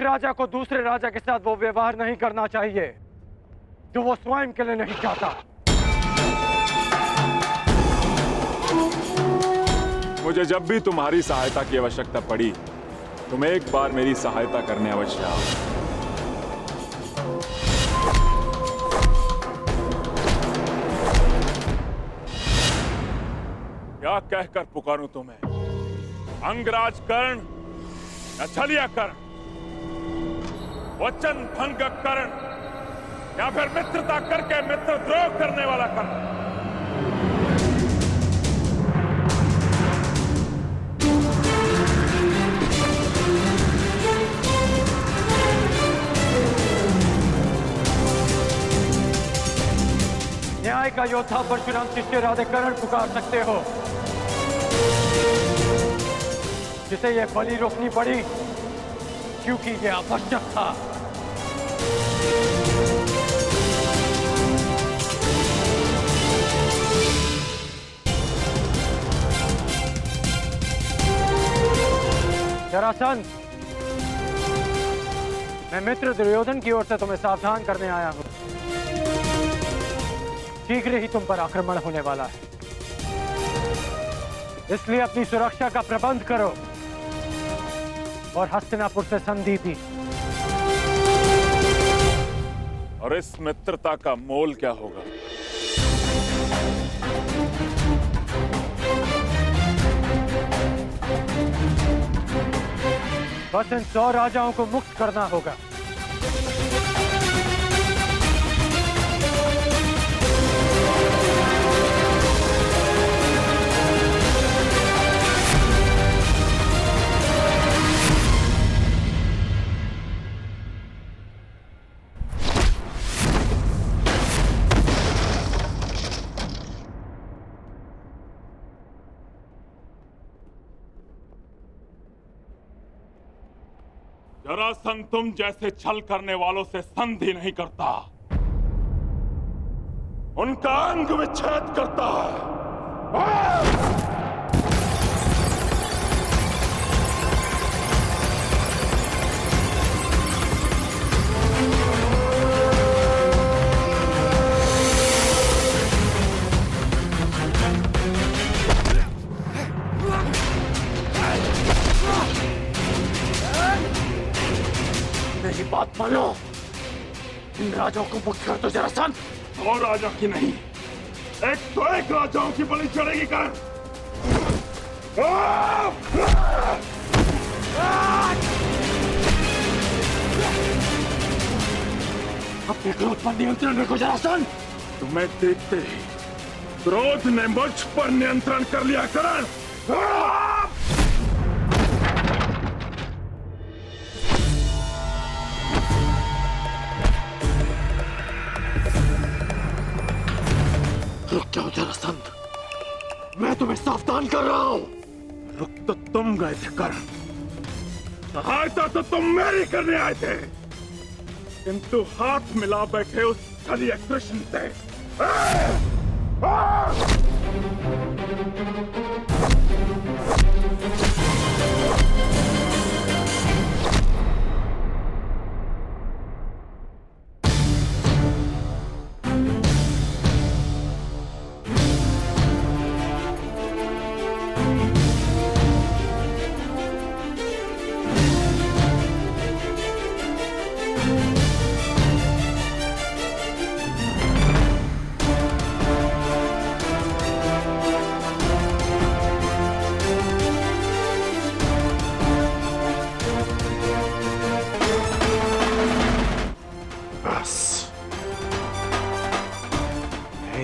राजा को दूसरे राजा के साथ वो व्यवहार नहीं करना चाहिए जो वो स्वयं के लिए नहीं चाहता। मुझे जब भी तुम्हारी सहायता की आवश्यकता पड़ी, तुम एक बार मेरी सहायता करने अवश्य आओ। क्या कहकर पुकारूं तुम्हें? अंगराज कर्ण या छलिया कर्ण? वचन भंग कर्ण या फिर मित्रता करके मित्रद्रोह करने वाला कर्ण? न्याय का योद्धा परशुराम शिष्य राधे कर्ण पुकार सकते हो, जिसे यह बलि रोकनी पड़ी क्योंकि यह आवश्यक था। जरासंध, मैं मित्र दुर्योधन की ओर से तुम्हें सावधान करने आया हूं। शीघ्र ही तुम पर आक्रमण होने वाला है, इसलिए अपनी सुरक्षा का प्रबंध करो और हस्तिनापुर से संधि भी। और इस मित्रता का मोल क्या होगा? बस इन 100 राजाओं को मुक्त करना होगा। जरासंध तुम जैसे छल करने वालों से संधि नहीं करता, उनका अंग विच्छेद करता है। मेरी बात मानो, इन राजाओं को मुक्त कर दो जरासंध। और राजा की नहीं, एक तो एक राजाओं की बलि चढ़ेगी कर। अपने क्रोध पर नियंत्रण रखो जरासंध। तुम्हें देखते ही क्रोध ने मुझ पर नियंत्रण कर लिया करण। रुक जाओ जरासंध, मैं तुम्हें सावधान कर रहा हूं। रुक तो तुम गए थे करण, सहायता तो तुम मेरी करने आए थे, किंतु हाथ मिला बैठे उस छलिया कृष्ण से।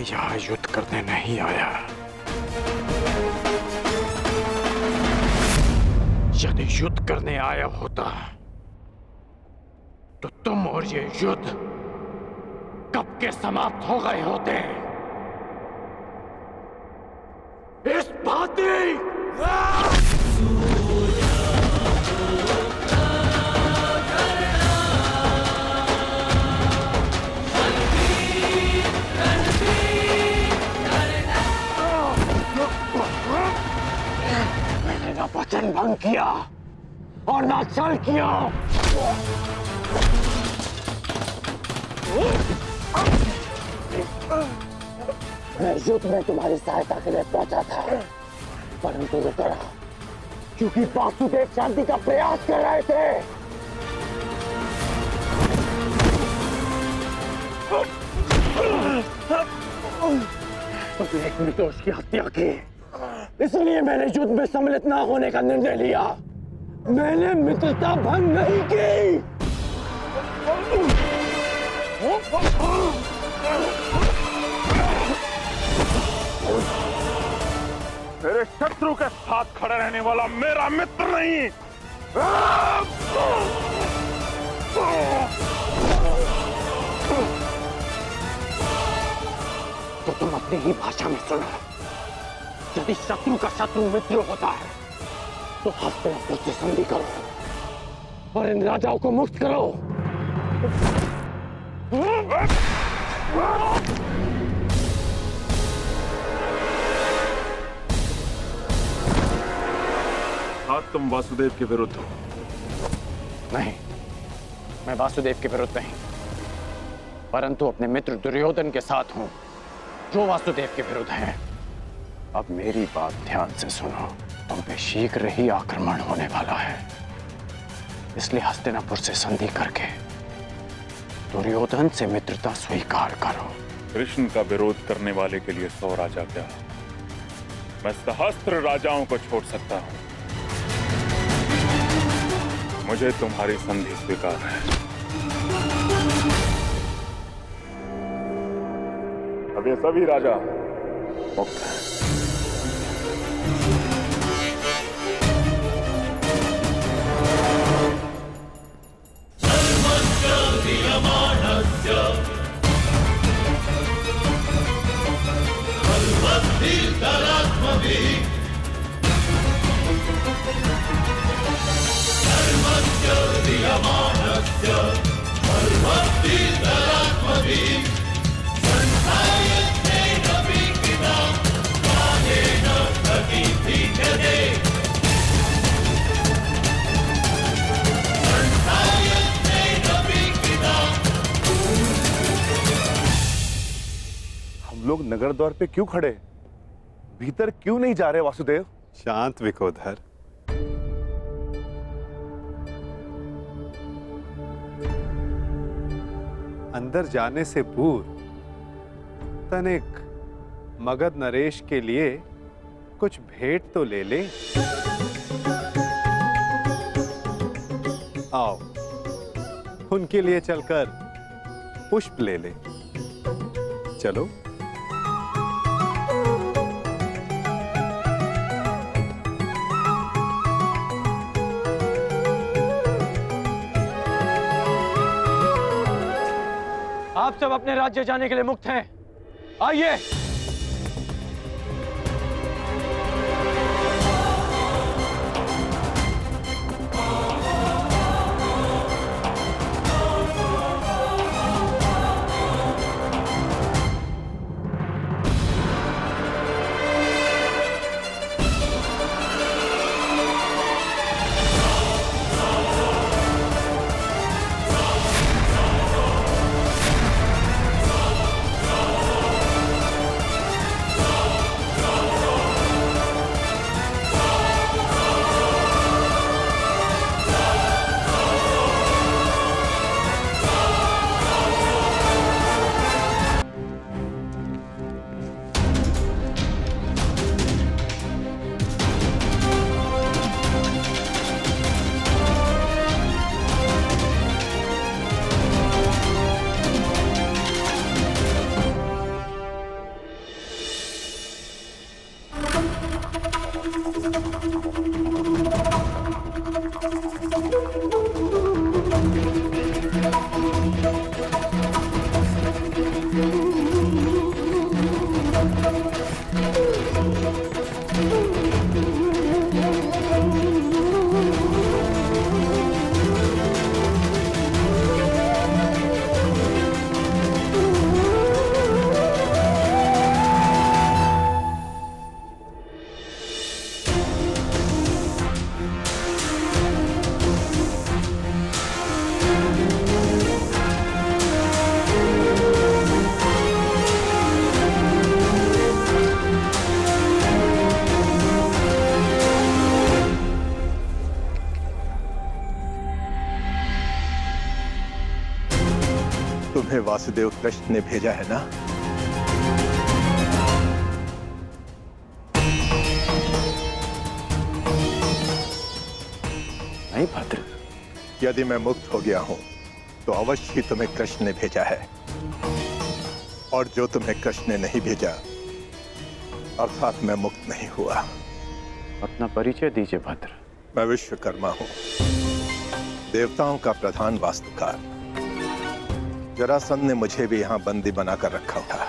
यहां युद्ध करने नहीं आया। यदि युद्ध करने आया होता तो तुम और ये युद्ध कब के समाप्त हो गए होते। इस भांति वचन भंग किया और ना छल किया। मैं युद्ध में तुम्हारी सहायता के लिए पहुंचा था, परंतु रुक गया क्योंकि वासुदेव शांति का प्रयास कर रहे थे। तुमने एक निर्दोष की हत्या की, इसलिए मैंने युद्ध में सम्मिलित न होने का निर्णय लिया। मैंने मित्रता भंग नहीं की। मेरे शत्रु के साथ खड़ा रहने वाला मेरा मित्र नहीं। तो तुम अपनी ही भाषा में सुनो। यदि शत्रु का शत्रु मित्र होता है तो हस्तिनापुर से संधि करो और इन राजाओं को मुक्त करो। हाँ, तुम वासुदेव के विरुद्ध हो। नहीं, मैं वासुदेव के विरुद्ध नहीं, परंतु अपने मित्र दुर्योधन के साथ हूं, जो वासुदेव के विरुद्ध है। अब मेरी बात ध्यान से सुनो। तुम पे शीघ्र ही आक्रमण होने वाला है, इसलिए हस्तिनापुर से संधि करके दुर्योधन से मित्रता स्वीकार करो। कृष्ण का विरोध करने वाले के लिए 100 राजा क्या, मैं सहस्त्र राजाओं को छोड़ सकता हूं। मुझे तुम्हारी संधि स्वीकार है। अब ये सभी राजा मुक्त हैं। हम लोग नगर द्वार पे क्यों खड़े? भीतर क्यों नहीं जा रहे वासुदेव? शांत विकोधर। अंदर जाने से पूर्व तनिक मगध नरेश के लिए कुछ भेंट तो ले ले। आओ, उनके लिए चलकर पुष्प ले ले। चलो। आप सब अपने राज्य जाने के लिए मुक्त हैं। आइए। वासुदेव कृष्ण ने भेजा है ना? नहीं भद्र, यदि मैं मुक्त हो गया हूं तो अवश्य ही तुम्हें कृष्ण ने भेजा है, और जो तुम्हें कृष्ण ने नहीं भेजा अर्थात मैं मुक्त नहीं हुआ। अपना परिचय दीजिए भद्र। मैं विश्वकर्मा हूं, देवताओं का प्रधान वास्तुकार। जरासंध ने मुझे भी यहां बंदी बनाकर रखा था।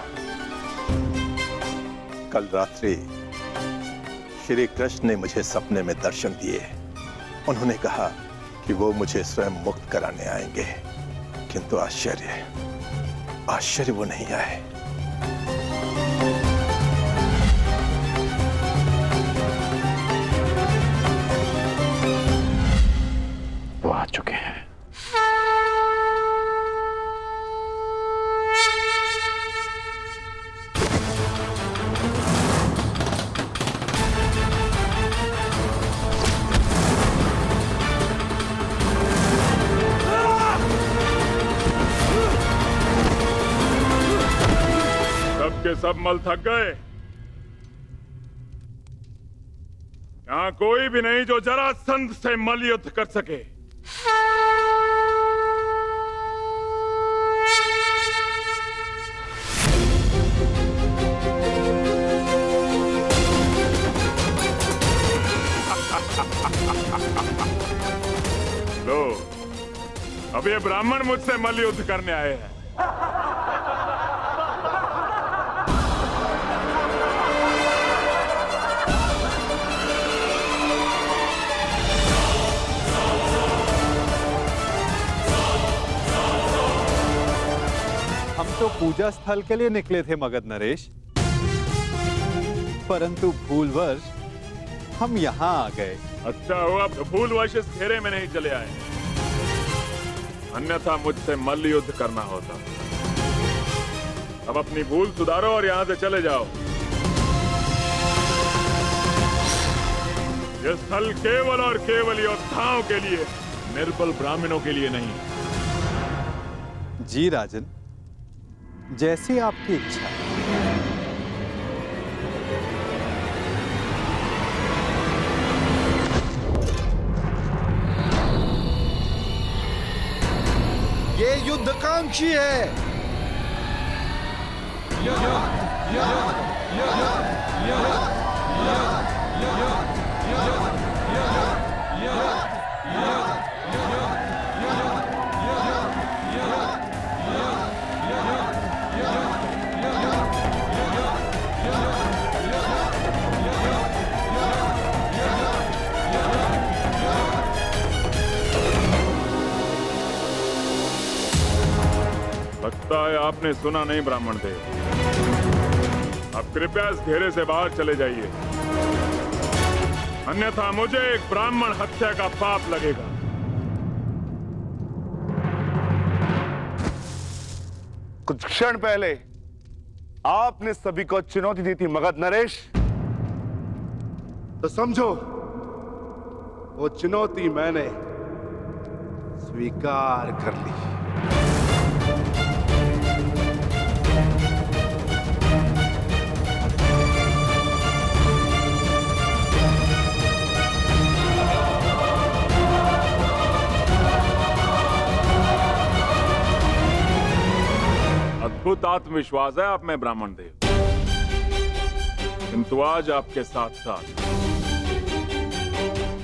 कल रात्रि श्री कृष्ण ने मुझे सपने में दर्शन दिए। उन्होंने कहा कि वो मुझे स्वयं मुक्त कराने आएंगे, किंतु आश्चर्य वो नहीं आए। वो आ चुके हैं। सबके सब मल थक गए। यहां कोई भी नहीं जो जरासंध से मल युद्ध कर सके। लो, अब ये ब्राह्मण मुझसे मल युद्ध करने आए हैं। हम तो पूजा स्थल के लिए निकले थे मगध नरेश, परंतु भूलवश हम यहाँ आ गए। अच्छा हुआ भूलवश इस घेरे में नहीं चले आए, अन्यथा मुझसे मल्ल युद्ध करना होता। अब अपनी भूल सुधारो और यहाँ से चले जाओ। यह स्थल केवल और केवल योद्धाओं के लिए, निर्बल ब्राह्मणों के लिए नहीं। जी राजन, जैसी आपकी इच्छा। ये युद्धकांक्षी है। लगता है आपने सुना नहीं ब्राह्मण देव। अब कृपया इस घेरे से बाहर चले जाइए, अन्यथा मुझे एक ब्राह्मण हत्या का पाप लगेगा। कुछ क्षण पहले आपने सभी को चुनौती दी थी मगध नरेश, तो समझो वो चुनौती मैंने स्वीकार कर ली। अद्भुत आत्मविश्वास है आप में ब्राह्मण देव, किंतु आज आपके साथ साथ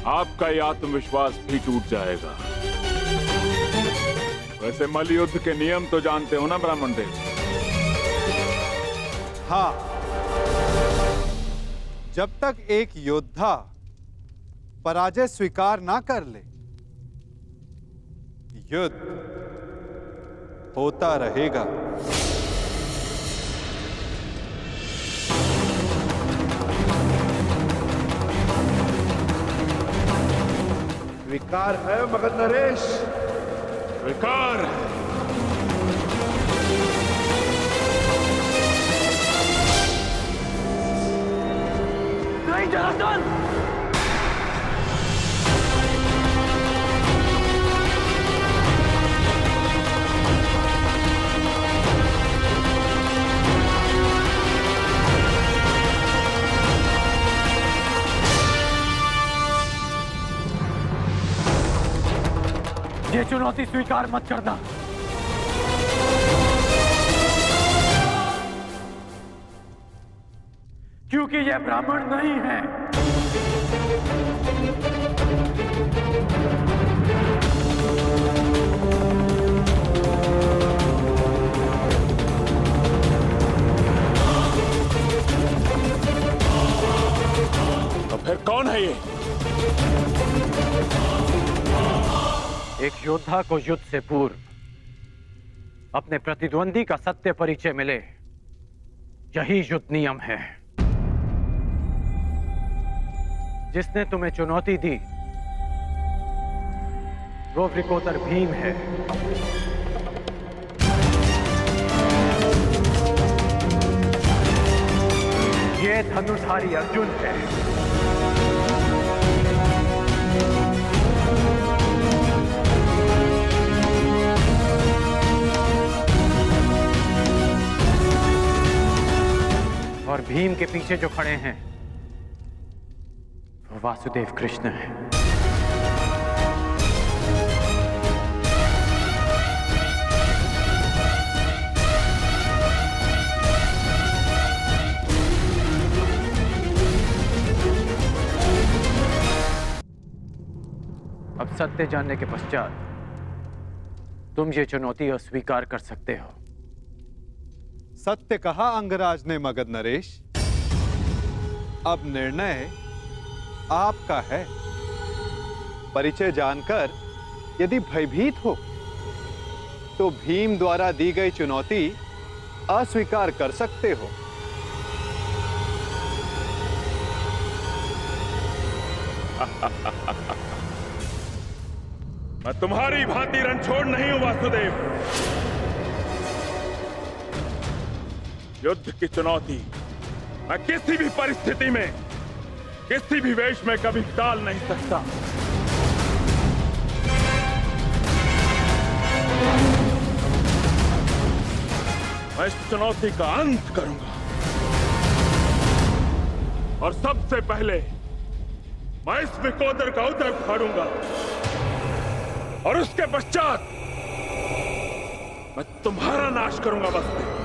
आपका यह आत्मविश्वास भी टूट जाएगा। वैसे मल्ल युद्ध के नियम तो जानते हो ना ब्राह्मण देव? हाँ, जब तक एक योद्धा पराजय स्वीकार ना कर ले, युद्ध होता रहेगा। स्वीकार है मगध नरेश? स्वीकार है। ये चुनौती स्वीकार मत करना। क्योंकि ये ब्राह्मण नहीं है। तो फिर कौन है ये? एक योद्धा को युद्ध से पूर्व अपने प्रतिद्वंदी का सत्य परिचय मिले, यही युद्ध नियम है। जिसने तुम्हें चुनौती दी वो वृकोदर भीम है। ये धनुर्धारी अर्जुन है। और भीम के पीछे जो खड़े हैं वो वासुदेव कृष्ण है। अब सत्य जानने के पश्चात तुम ये चुनौती अस्वीकार कर सकते हो। सत्य कहा अंगराज ने मगध नरेश। अब निर्णय आपका है। परिचय जानकर यदि भयभीत हो तो भीम द्वारा दी गई चुनौती अस्वीकार कर सकते हो। मैं तुम्हारी भांति रणछोड़ नहीं हूं वासुदेव। युद्ध की चुनौती मैं किसी भी परिस्थिति में, किसी भी वेश में कभी टाल नहीं सकता। मैं इस चुनौती का अंत करूंगा और सबसे पहले मैं इस विकोदर का उदर फाड़ूंगा और उसके पश्चात मैं तुम्हारा नाश करूंगा वासुदेव।